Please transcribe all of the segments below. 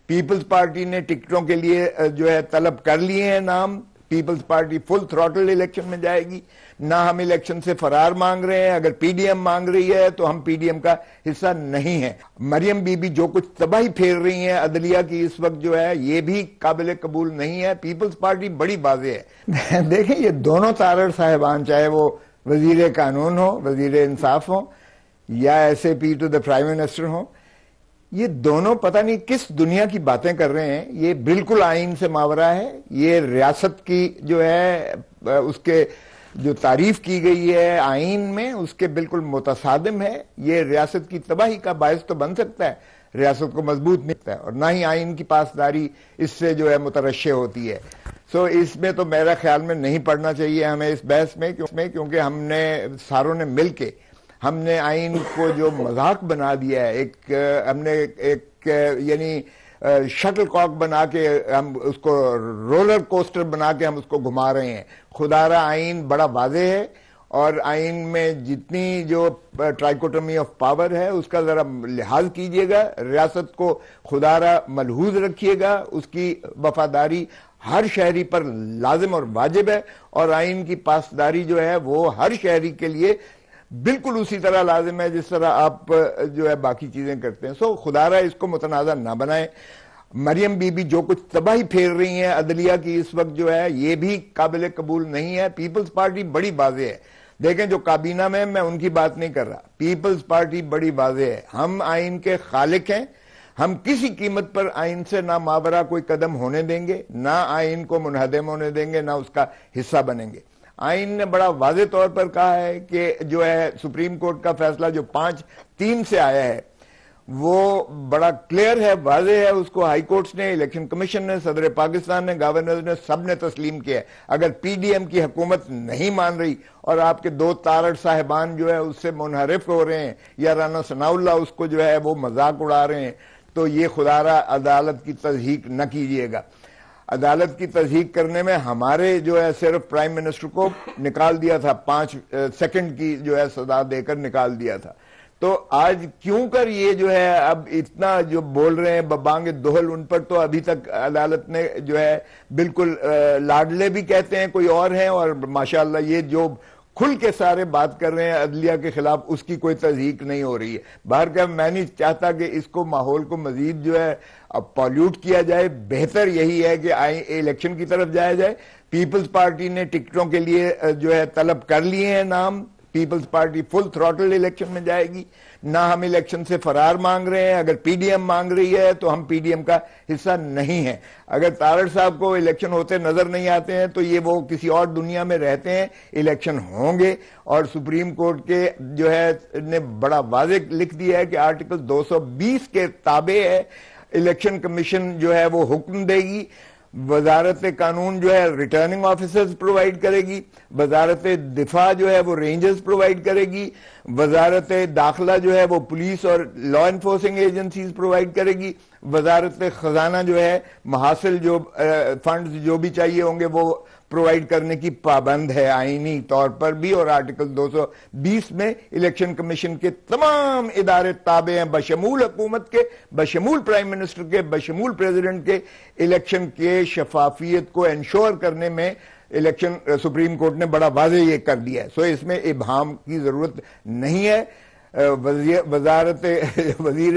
Peoples party ने टिकटों के लिए जो है तलब कर लिए हैं नाम। Peoples party full throttle election में जाएगी। ना हम इलेक्शन से फरार मांग रहे हैं, अगर पीडीएम मांग रही है तो हम पीडीएम का हिस्सा नहीं है। मरियम बीबी जो कुछ तबाही फेर रही हैं अदलिया की इस वक्त जो है, ये भी काबिल कबूल नहीं है। पीपल्स पार्टी बड़ी वाज़ेह है। देखें, ये दोनों तारड़ साहिबान, चाहे वो वजीर कानून हो, वजीर इंसाफ हो, या SAP to the prime minister हो, ये दोनों पता नहीं किस दुनिया की बातें कर रहे हैं। ये बिल्कुल आइन से मावरा है। ये रियासत की जो है उसके जो तारीफ की गई है आइन में, उसके बिल्कुल मुतसादिम है। ये रियासत की तबाही का बायस तो बन सकता है, रियासत को मजबूत नहीं करता है, और ना ही आइन की पासदारी इससे जो है मुतरश्शे होती है। सो इसमें तो मेरा ख्याल में नहीं पड़ना चाहिए हमें इस बहस में, क्योंकि हमने सारों ने मिल के हमने आइन को जो मजाक बना दिया है, हमने एक यानी शटल कॉक बना के हम उसको रोलर कोस्टर बना के हम उसको घुमा रहे हैं। खुदारा आइन बड़ा वाज़ेह है, और आइन में जितनी जो ट्राइकोटमी ऑफ पावर है उसका जरा लिहाज कीजिएगा, रियासत को खुदारा मलहूज रखिएगा, उसकी वफादारी हर शहरी पर लाजिम और वाजिब है, और आइन की पासदारी जो है वो हर शहरी के लिए बिल्कुल उसी तरह लाजिम है जिस तरह आप जो है बाकी चीजें करते हैं। सो खुदारा इसको मुतनाज़ा ना बनाए। मरियम बीबी जो कुछ तबाही फेर रही हैं अदलिया की इस वक्त जो है, ये भी काबिल कबूल नहीं है। पीपल्स पार्टी बड़ी वाज़ेह है। देखें, जो काबीना में, मैं उनकी बात नहीं कर रहा, पीपल्स पार्टी बड़ी वाज़ेह है। हम आइन के खालिक हैं। हम किसी कीमत पर आइन से ना मावरा कोई कदम होने देंगे, ना आइन को मुनहदम होने देंगे, ना उसका हिस्सा बनेंगे। आइन ने बड़ा वाज़ेह तौर पर कहा है कि जो है सुप्रीम कोर्ट का फैसला जो 5-3 से आया है वो बड़ा क्लियर है, वाज़ेह है। उसको हाई कोर्ट्स ने, इलेक्शन कमीशन ने, सदर पाकिस्तान ने, गवर्नर ने, सब ने तस्लीम किया है। अगर पीडीएम की हुकूमत नहीं मान रही और आपके दो तारड़ साहिबान जो है उससे मुनहरिफ हो रहे हैं, या राना सनाउल्लाह उसको जो है वो मजाक उड़ा रहे हैं, तो ये खुदारा अदालत की तस्दीक न कीजिएगा। अदालत की तस्दीक करने में हमारे जो है सिर्फ प्राइम मिनिस्टर को निकाल दिया था, 5 सेकंड की जो है सजा देकर निकाल दिया था। तो आज क्यों कर ये जो है अब इतना जो बोल रहे हैं बबांगे दोहल, उन पर तो अभी तक अदालत ने जो है बिल्कुल लाडले भी कहते हैं कोई और हैं, और माशाअल्लाह ये जो खुल के सारे बात कर रहे हैं अदलिया के खिलाफ, उसकी कोई तस्दीक नहीं हो रही है। बाहर का मैं नहीं चाहता कि इसको माहौल को मजीद जो है अब पॉल्यूट किया जाए। बेहतर यही है कि इलेक्शन की तरफ जाया जाए। पीपल्स पार्टी ने टिकटों के लिए जो है तलब कर लिए हैं नाम। Peoples party full throttle election में जाएगी। ना हम इलेक्शन से फरार मांग रहे हैं, अगर पीडीएम मांग रही है तो हम पीडीएम का हिस्सा नहीं है। अगर तारड़ साहब को इलेक्शन होते नजर नहीं आते हैं तो ये वो किसी और दुनिया में रहते हैं। इलेक्शन होंगे, और सुप्रीम कोर्ट के जो है ने बड़ा वाज़ेह लिख दिया है कि आर्टिकल 220 के ताबे है। इलेक्शन कमीशन जो है वो हुक्म देगी, वजारत कानून जो है रिटर्निंग ऑफिसर्स प्रोवाइड करेगी, वजारत दिफा जो है वो रेंजर्स प्रोवाइड करेगी, वजारत दाखिला जो है वो पुलिस और लॉ एनफोर्सिंग एजेंसीज प्रोवाइड करेगी, वजारत खजाना जो है महासिल जो फंड्स जो भी चाहिए होंगे वो प्रोवाइड करने की पाबंद है आईनी तौर पर भी। और आर्टिकल 220 में इलेक्शन कमीशन के तमाम इदारे ताबे हैं, बशमूल हुकूमत के, बशमूल प्राइम मिनिस्टर के, बशमूल प्रेसिडेंट के। इलेक्शन के शफाफियत को इंश्योर करने में इलेक्शन सुप्रीम कोर्ट ने बड़ा वाज़ेह ये कर दिया है। सो इसमें इबहाम की जरूरत नहीं है। वजीर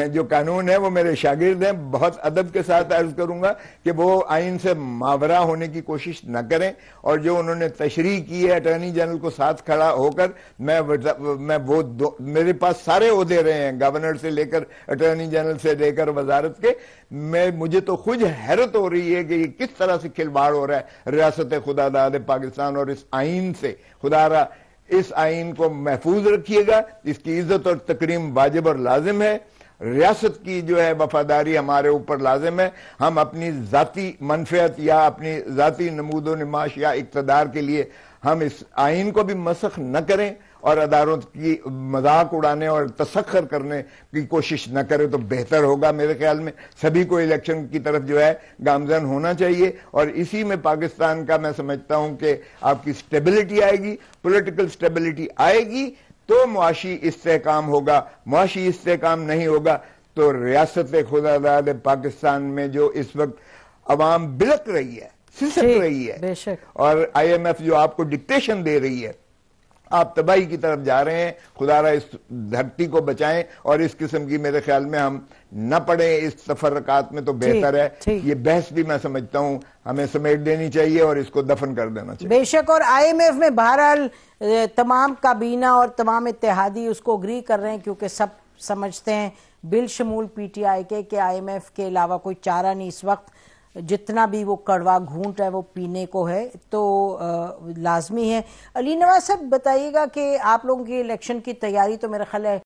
जो कानून है वो मेरे शागिर्द हैं, बहुत अदब के साथ अर्ज करूंगा कि वो आइन से मावरा होने की कोशिश न करें। और जो उन्होंने तशरीह की है अटॉर्नी जनरल को साथ खड़ा होकर, मैं वो मेरे पास सारे ओहदे रहे हैं, गवर्नर से लेकर अटॉर्नी जनरल से लेकर वजारत के। मुझे तो खुद हैरत हो रही है कि ये किस तरह से खिलवाड़ हो रहा है रियासत खुदादाद पाकिस्तान और इस आइन से। खुदारा इस आइन को महफूज रखिएगा, इसकी इज्जत और तकरीम वाजिब और लाजिम है। रियासत की जो है वफादारी हमारे ऊपर लाजिम है। हम अपनी जाती मनफियत या अपनी जाती नमूदो निमाश या इक्तदार के लिए हम इस आइन को भी मसख न करें और अदारों की मजाक उड़ाने और तसख्खुर करने की कोशिश न करें तो बेहतर होगा। मेरे ख्याल में सभी को इलेक्शन की तरफ जो है गामजन होना चाहिए, और इसी में पाकिस्तान का मैं समझता हूं कि आपकी स्टेबिलिटी आएगी, पॉलिटिकल स्टेबिलिटी आएगी तो मुआशी इस्तेहकाम होगा। मुआशी इस्तेहकाम नहीं होगा तो रियासत खुदादाद पाकिस्तान में जो इस वक्त अवाम बिलक रही है, सिसक रही है, बेशक, और IMF जो आपको डिक्टेशन दे रही है, आप तबाही की तरफ जा रहे हैं। खुदारा इस धरती को बचाएं और इस किस्म की मेरे ख्याल में हम न पड़े इस तफर्रकात में, तो बेहतर है। ये बहस भी मैं समझता हूं हमें समेट देनी चाहिए और इसको दफन कर देना चाहिए। बेशक, और IMF में बहरहाल तमाम काबीना और तमाम इत्तेहादी उसको अग्री कर रहे हैं, क्योंकि सब समझते हैं बिलशमूल PTI के IMF के अलावा कोई चारा नहीं इस वक्त, जितना भी वो कड़वा घूंट है वो पीने को है, तो लाजमी है। अली नवाज साहब बताइएगा कि आप लोगों की इलेक्शन की तैयारी तो मेरा ख्याल है